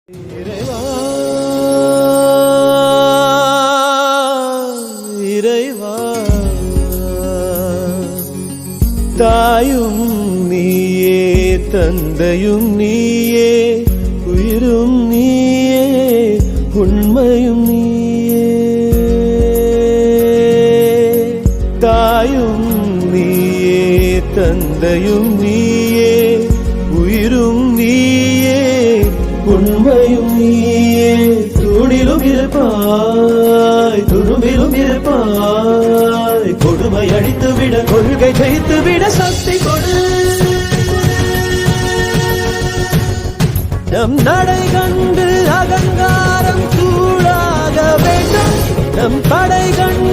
இறைவா இறைவா தாயும் நீயே தந்தையும் நீயே உயிரும் நீயே உண்மையும் நீயே தாயும் நீயே தந்தையும் நீயே உயிரும் நீயே உண்மையும் நீயே தூணிலும் இருப்பாய் துரும்பிலும் இருப்பாய் கொடுமை அழித்துவிட கொள்கை ஜெயித்துவிட சக்தி கொடு நம் நடை கண்டு அகங்காரம் சூடாக வேண்டும் நம் படை கண்டு